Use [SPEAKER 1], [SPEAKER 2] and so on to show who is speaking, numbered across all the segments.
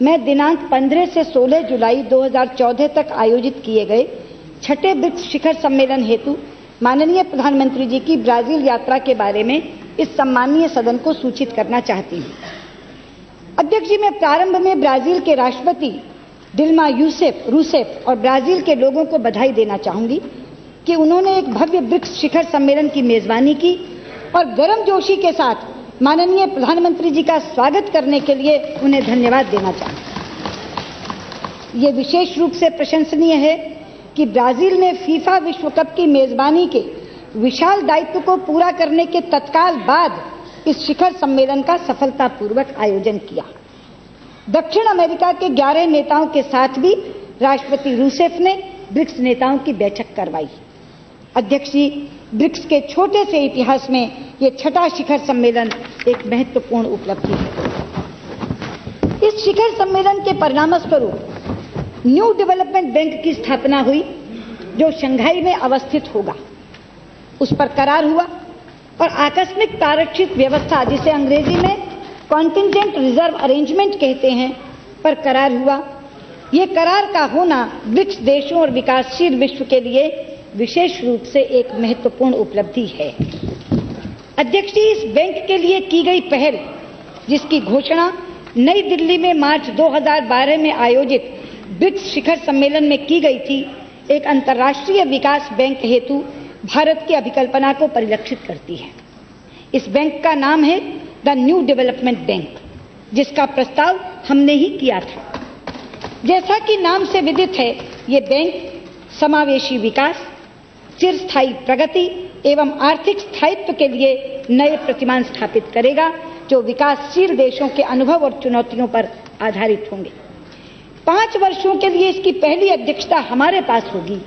[SPEAKER 1] मैं दिनांक 15 से 16 जुलाई 2014 तक आयोजित किए गए छठे ब्रिक्स शिखर सम्मेलन हेतु माननीय प्रधानमंत्री जी की ब्राजील यात्रा के बारे में इस सम्मानीय सदन को सूचित करना चाहती हूँ। अध्यक्ष जी, मैं प्रारंभ में ब्राजील के राष्ट्रपति दिल्मा रूसेफ और ब्राजील के लोगों को बधाई देना चाहूंगी कि उन्होंने एक भव्य ब्रिक्स शिखर सम्मेलन की मेजबानी की और गर्मजोशी के साथ माननीय प्रधानमंत्री जी का स्वागत करने के लिए उन्हें धन्यवाद देना चाहूंगी। ये विशेष रूप से प्रशंसनीय है कि ब्राजील ने फीफा विश्व कप की मेजबानी के विशाल दायित्व को पूरा करने के तत्काल बाद इस शिखर सम्मेलन का सफलतापूर्वक आयोजन किया। दक्षिण अमेरिका के 11 नेताओं के साथ भी राष्ट्रपति रूसेफ ने ब्रिक्स नेताओं की बैठक करवाई। अध्यक्ष जी, ब्रिक्स के छोटे से इतिहास में ये छठा शिखर सम्मेलन एक महत्वपूर्ण उपलब्धि है। इस शिखर सम्मेलन के परिणामस्वरूप न्यू डेवलपमेंट बैंक की स्थापना हुई, जो शंघाई में अवस्थित होगा। उस पर करार हुआ और आकस्मिक तारक्षित व्यवस्था, जिसे अंग्रेजी में कॉन्टिंजेंट रिजर्व अरेंजमेंट कहते हैं, पर करार हुआ। ये करार का होना ब्रिक्स देशों और विकासशील विश्व के लिए विशेष रूप से एक महत्वपूर्ण उपलब्धि है। अध्यक्ष जी, इस बैंक के लिए की गई पहल, जिसकी घोषणा नई दिल्ली में मार्च 2012 में आयोजित ब्रिक्स शिखर सम्मेलन में की गई थी, एक अंतर्राष्ट्रीय विकास बैंक हेतु भारत की अभिकल्पना को परिलक्षित करती है। इस बैंक का नाम है द न्यू डेवलपमेंट बैंक, जिसका प्रस्ताव हमने ही किया था। जैसा कि नाम से विदित है, ये बैंक समावेशी विकास, चिरस्थायी प्रगति एवं आर्थिक स्थायित्व के लिए नए प्रतिमान स्थापित करेगा, जो विकासशील देशों के अनुभव और चुनौतियों पर आधारित होंगे। 5 वर्षों के लिए इसकी पहली अध्यक्षता हमारे पास होगी,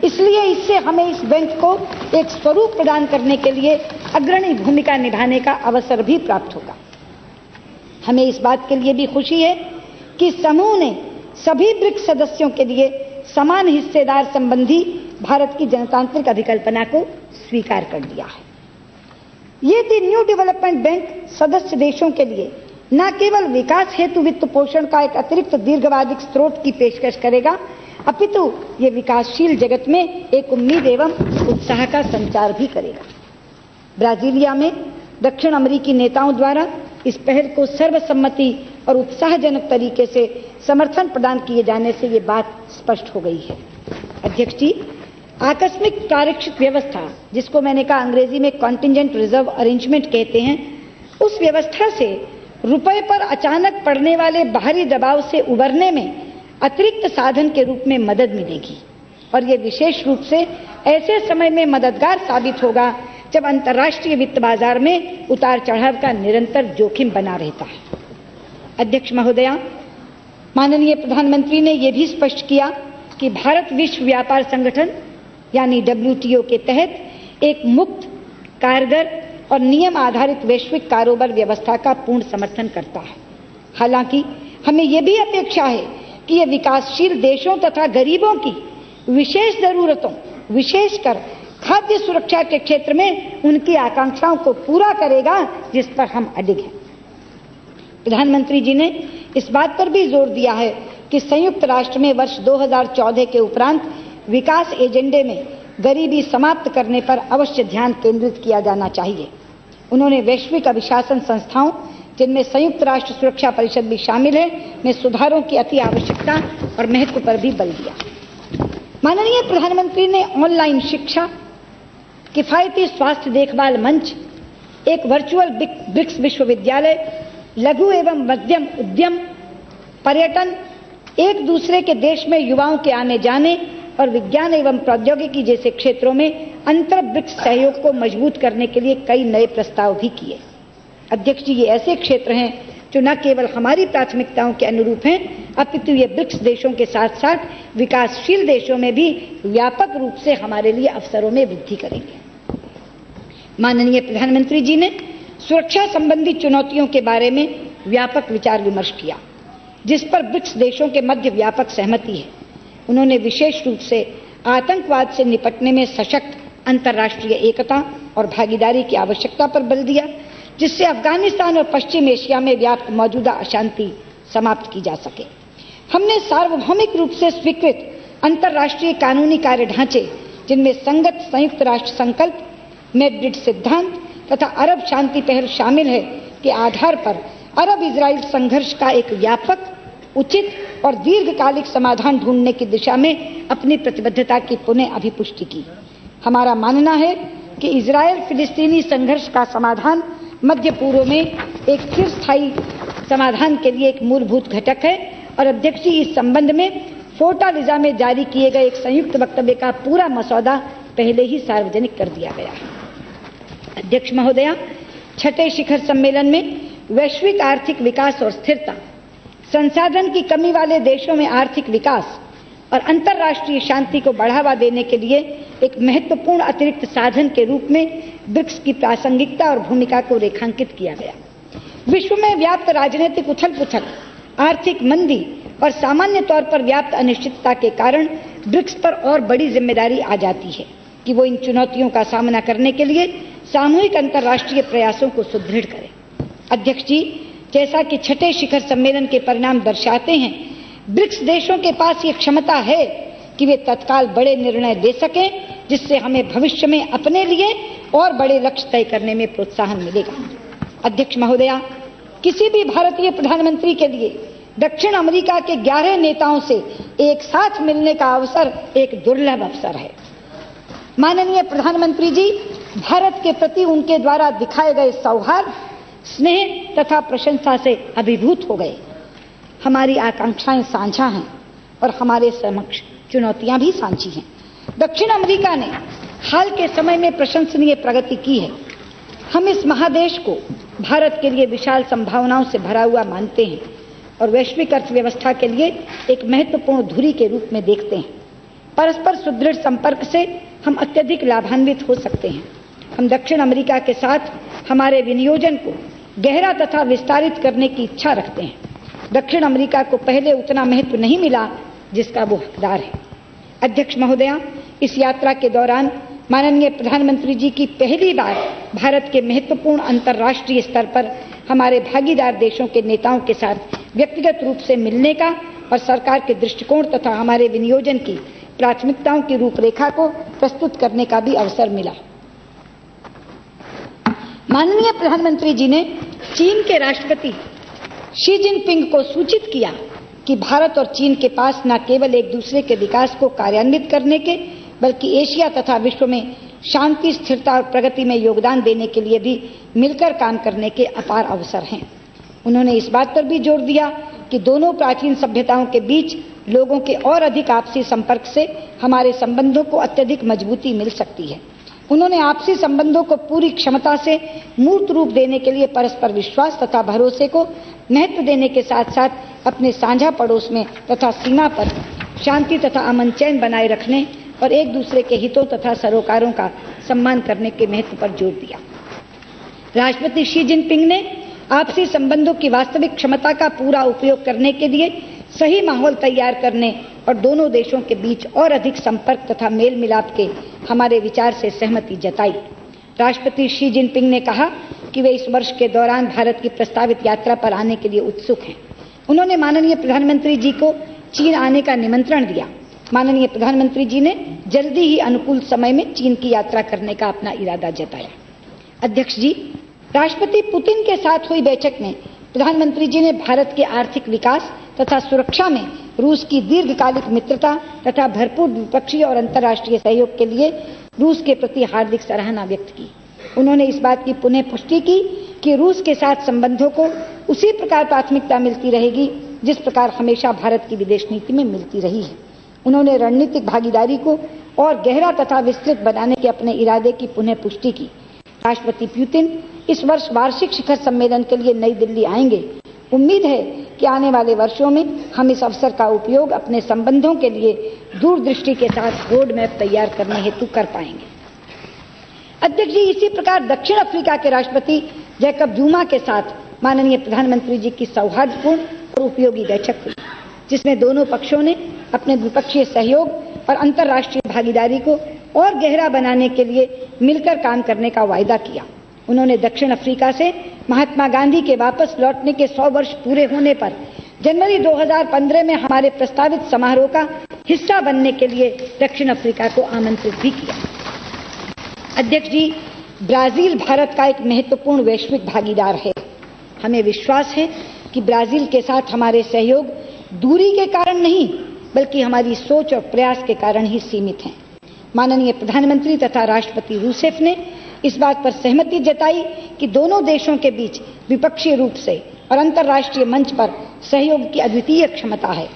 [SPEAKER 1] इसलिए इससे हमें इस बैंक को एक स्वरूप प्रदान करने के लिए अग्रणी भूमिका निभाने का अवसर भी प्राप्त होगा। हमें इस बात के लिए भी खुशी है कि समूह ने सभी ब्रिक्स सदस्यों के लिए समान हिस्सेदार संबंधी भारत की जनतांत्रिक अभिकल्पना को स्वीकार कर दिया है। ये द न्यू डेवलपमेंट बैंक सदस्य देशों के लिए न केवल विकास हेतु वित्त पोषण का एक अतिरिक्त दीर्घकालिक स्रोत की पेशकश करेगा, अपितु ये विकासशील जगत में एक उम्मीद एवं उत्साह का संचार भी करेगा। ब्राजीलिया में दक्षिण अमेरिकी नेताओं द्वारा इस पहल को सर्वसम्मति और उत्साहजनक तरीके से समर्थन प्रदान किए जाने से ये बात स्पष्ट हो गई है। अध्यक्ष जी, आकस्मिक तारक्षित व्यवस्था, जिसको मैंने कहा अंग्रेजी में कॉन्टिंजेंट रिजर्व अरेंजमेंट कहते हैं, उस व्यवस्था से रुपए पर अचानक पड़ने वाले बाहरी दबाव से उबरने में अतिरिक्त साधन के रूप में मदद मिलेगी और ये विशेष रूप से ऐसे समय में मददगार साबित होगा जब अंतर्राष्ट्रीय वित्त बाजार में उतार चढ़ाव का निरंतर जोखिम बना रहता है। अध्यक्ष महोदया, माननीय प्रधानमंत्री ने यह भी स्पष्ट किया कि भारत विश्व व्यापार संगठन यानी WTO के तहत एक मुक्त, कारगर और नियम आधारित वैश्विक कारोबार व्यवस्था का पूर्ण समर्थन करता है। हालांकि हमें यह भी अपेक्षा है कि यह विकासशील देशों तथा गरीबों की विशेष जरूरतों, विशेषकर खाद्य सुरक्षा के क्षेत्र में उनकी आकांक्षाओं को पूरा करेगा, जिस पर हम अडिग हैं। प्रधानमंत्री जी ने इस बात पर भी जोर दिया है कि संयुक्त राष्ट्र में वर्ष 2014 के उपरांत विकास एजेंडे में गरीबी समाप्त करने पर अवश्य ध्यान केंद्रित किया जाना चाहिए। उन्होंने वैश्विक अभिशासन संस्थाओं, जिनमें संयुक्त राष्ट्र सुरक्षा परिषद भी शामिल है, में सुधारों की अति आवश्यकता और महत्व पर भी बल दिया। माननीय प्रधानमंत्री ने ऑनलाइन शिक्षा, किफायती स्वास्थ्य देखभाल मंच, एक वर्चुअल ब्रिक्स विश्वविद्यालय, लघु एवं मध्यम उद्यम, पर्यटन, एक दूसरे के देश में युवाओं के आने जाने और विज्ञान एवं प्रौद्योगिकी जैसे क्षेत्रों में अंतर ब्रिक्स सहयोग को मजबूत करने के लिए कई नए प्रस्ताव भी किए। अध्यक्ष जी, ये ऐसे क्षेत्र हैं जो न केवल हमारी प्राथमिकताओं के अनुरूप हैं, अपितु ये ब्रिक्स देशों के साथ साथ विकासशील देशों में भी व्यापक रूप से हमारे लिए अवसरों में वृद्धि करेंगे। माननीय प्रधानमंत्री जी ने सुरक्षा संबंधी चुनौतियों के बारे में व्यापक विचार विमर्श किया, जिस पर ब्रिक्स देशों के मध्य व्यापक सहमति है। उन्होंने विशेष रूप से आतंकवाद से निपटने में सशक्त अंतर्राष्ट्रीय एकता और भागीदारी की आवश्यकता पर बल दिया, जिससे अफगानिस्तान और पश्चिम एशिया में व्याप्त मौजूदा अशांति समाप्त की जा सके। हमने सार्वभौमिक रूप से स्वीकृत अंतर्राष्ट्रीय कानूनी कार्य ढांचे, जिनमें संगत संयुक्त राष्ट्र संकल्प, मैड्रिड सिद्धांत तथा अरब शांति पहल शामिल है, के आधार पर अरब इजराइल संघर्ष का एक व्यापक, उचित और दीर्घकालिक समाधान ढूंढने की दिशा में अपनी प्रतिबद्धता की पुनः अभिपुष्टि की। हमारा मानना है कि इजराइल फिलिस्तीनी संघर्ष का समाधान मध्य पूर्व में एक चिरस्थायी समाधान के लिए एक मूलभूत घटक है और अध्यक्ष जी, इस संबंध में फोर्टालिज़ा में जारी किए गए एक संयुक्त वक्तव्य का पूरा मसौदा पहले ही सार्वजनिक कर दिया गया है। अध्यक्ष महोदया, छठे शिखर सम्मेलन में वैश्विक आर्थिक विकास और स्थिरता, संसाधन की कमी वाले देशों में आर्थिक विकास और अंतर्राष्ट्रीय शांति को बढ़ावा देने के लिए एक महत्वपूर्ण अतिरिक्त साधन के रूप में ब्रिक्स की प्रासंगिकता और भूमिका को रेखांकित किया गया। विश्व में व्याप्त राजनीतिक उथल-पुथल, आर्थिक मंदी और सामान्य तौर पर व्याप्त अनिश्चितता के कारण ब्रिक्स पर और बड़ी जिम्मेदारी आ जाती है कि वो इन चुनौतियों का सामना करने के लिए सामूहिक अंतर्राष्ट्रीय प्रयासों को सुदृढ़ करे। अध्यक्ष जी, जैसा कि छठे शिखर सम्मेलन के परिणाम दर्शाते हैं, ब्रिक्स देशों के पास ये क्षमता है कि वे तत्काल बड़े निर्णय ले सकें, जिससे हमें भविष्य में अपने लिए और बड़े लक्ष्य तय करने में प्रोत्साहन मिलेगा। अध्यक्ष महोदया, किसी भी भारतीय प्रधानमंत्री के लिए दक्षिण अमेरिका के 11 नेताओं से एक साथ मिलने का अवसर एक दुर्लभ अवसर है। माननीय प्रधानमंत्री जी भारत के प्रति उनके द्वारा दिखाए गए सौहार्द, स्नेह तथा प्रशंसा से अभिभूत हो गए। हमारी आकांक्षाएं साझा हैं और हमारे समक्ष चुनौतियां भी साझी हैं। दक्षिण अमेरिका ने हाल के समय में प्रशंसनीय प्रगति की है। हम इस महादेश को भारत के लिए विशाल संभावनाओं से भरा हुआ मानते हैं और वैश्विक अर्थव्यवस्था के लिए एक महत्वपूर्ण धुरी के रूप में देखते हैं। परस्पर सुदृढ़ संपर्क से हम अत्यधिक लाभान्वित हो सकते हैं। हम दक्षिण अमेरिका के साथ हमारे विनियोजन को गहरा तथा विस्तारित करने की इच्छा रखते हैं। दक्षिण अमेरिका को पहले उतना महत्व नहीं मिला जिसका वो हकदार है। अध्यक्ष महोदया, इस यात्रा के दौरान माननीय प्रधानमंत्री जी की पहली बार भारत के महत्वपूर्ण अंतर्राष्ट्रीय स्तर पर हमारे भागीदार देशों के नेताओं के साथ व्यक्तिगत रूप से मिलने का और सरकार के दृष्टिकोण तथा हमारे विनियोजन की प्राथमिकताओं की रूपरेखा को प्रस्तुत करने का भी अवसर मिला। माननीय प्रधानमंत्री जी ने चीन के राष्ट्रपति शी जिनपिंग को सूचित किया कि भारत और चीन के पास न केवल एक दूसरे के विकास को कार्यान्वित करने के, बल्कि एशिया तथा विश्व में शांति, स्थिरता और प्रगति में योगदान देने के लिए भी मिलकर काम करने के अपार अवसर हैं। उन्होंने इस बात पर भी जोर दिया कि दोनों प्राचीन सभ्यताओं के बीच लोगों के और अधिक आपसी संपर्क से हमारे संबंधों को अत्यधिक मजबूती मिल सकती है। उन्होंने आपसी संबंधों को पूरी क्षमता से मूर्त रूप देने के लिए परस्पर विश्वास तथा भरोसे को महत्व देने के साथ साथ अपने साझा पड़ोस में तथा सीमा पर शांति तथा अमन चैन बनाए रखने और एक दूसरे के हितों तथा सरोकारों का सम्मान करने के महत्व पर जोर दिया। राष्ट्रपति शी जिनपिंग ने आपसी संबंधों की वास्तविक क्षमता का पूरा उपयोग करने के लिए सही माहौल तैयार करने और दोनों देशों के बीच और अधिक संपर्क तथा मेल मिलाप के हमारे विचार से सहमति जताई। राष्ट्रपति शी जिनपिंग ने कहा कि वे इस वर्ष के दौरान भारत की प्रस्तावित यात्रा पर आने के लिए उत्सुक हैं। उन्होंने माननीय प्रधानमंत्री जी को चीन आने का निमंत्रण दिया। माननीय प्रधानमंत्री जी ने जल्दी ही अनुकूल समय में चीन की यात्रा करने का अपना इरादा जताया। अध्यक्ष जी, राष्ट्रपति पुतिन के साथ हुई बैठक में प्रधानमंत्री जी ने भारत के आर्थिक विकास तथा सुरक्षा में रूस की दीर्घकालिक मित्रता तथा भरपूर द्विपक्षीय और अंतर्राष्ट्रीय सहयोग के लिए रूस के प्रति हार्दिक सराहना व्यक्त की। उन्होंने इस बात की पुनः पुष्टि की कि रूस के साथ संबंधों को उसी प्रकार प्राथमिकता मिलती रहेगी जिस प्रकार हमेशा भारत की विदेश नीति में मिलती रही है। उन्होंने रणनीतिक भागीदारी को और गहरा तथा विस्तृत बनाने के अपने इरादे की पुनः पुष्टि की। राष्ट्रपति पुतिन इस वर्ष वार्षिक शिखर सम्मेलन के लिए नई दिल्ली आएंगे। उम्मीद है कि आने वाले वर्षों में हम इस अवसर का उपयोग अपने संबंधों के लिए दूरदृष्टि के साथ रोड मैप तैयार करने हेतु कर पाएंगे। अध्यक्ष जी, इसी प्रकार दक्षिण अफ्रीका के राष्ट्रपति जैकब जुमा के साथ माननीय प्रधानमंत्री जी की सौहार्दपूर्ण और उपयोगी बैठक हुई, जिसमें दोनों पक्षों ने अपने द्विपक्षीय सहयोग और अंतर्राष्ट्रीय भागीदारी को और गहरा बनाने के लिए मिलकर काम करने का वायदा किया। उन्होंने दक्षिण अफ्रीका से महात्मा गांधी के वापस लौटने के 100 वर्ष पूरे होने पर जनवरी 2015 में हमारे प्रस्तावित समारोह का हिस्सा बनने के लिए दक्षिण अफ्रीका को आमंत्रित भी किया। अध्यक्ष जी, ब्राजील भारत का एक महत्वपूर्ण वैश्विक भागीदार है। हमें विश्वास है कि ब्राजील के साथ हमारे सहयोग दूरी के कारण नहीं, बल्कि हमारी सोच और प्रयास के कारण ही सीमित हैं। माननीय प्रधानमंत्री तथा राष्ट्रपति रूसेफ ने इस बात पर सहमति जताई कि दोनों देशों के बीच द्विपक्षीय रूप से और अंतर्राष्ट्रीय मंच पर सहयोग की अद्वितीय क्षमता है।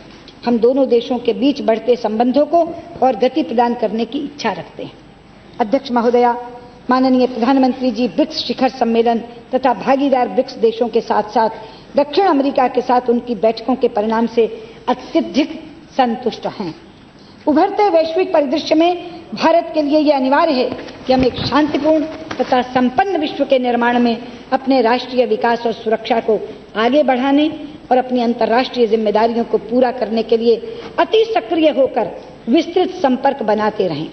[SPEAKER 1] हम दोनों देशों के बीच बढ़ते संबंधों को और गति प्रदान करने की इच्छा रखते हैं। अध्यक्ष महोदया, माननीय प्रधानमंत्री जी ब्रिक्स शिखर सम्मेलन तथा भागीदार ब्रिक्स देशों के साथ साथ दक्षिण अमेरिका के साथ उनकी बैठकों के परिणाम से अत्यधिक संतुष्ट हैं। उभरते वैश्विक परिदृश्य में भारत के लिए यह अनिवार्य है कि हम एक शांतिपूर्ण तथा संपन्न विश्व के निर्माण में अपने राष्ट्रीय विकास और सुरक्षा को आगे बढ़ाने और अपनी अंतर्राष्ट्रीय जिम्मेदारियों को पूरा करने के लिए अति सक्रिय होकर विस्तृत संपर्क बनाते रहें।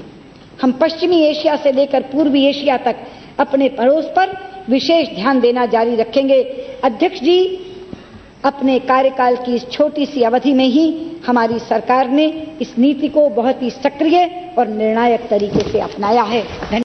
[SPEAKER 1] हम पश्चिमी एशिया से लेकर पूर्वी एशिया तक अपने पड़ोस पर विशेष ध्यान देना जारी रखेंगे। अध्यक्ष जी, अपने कार्यकाल की इस छोटी सी अवधि में ही हमारी सरकार ने इस नीति को बहुत ही सक्रिय और निर्णायक तरीके से अपनाया है।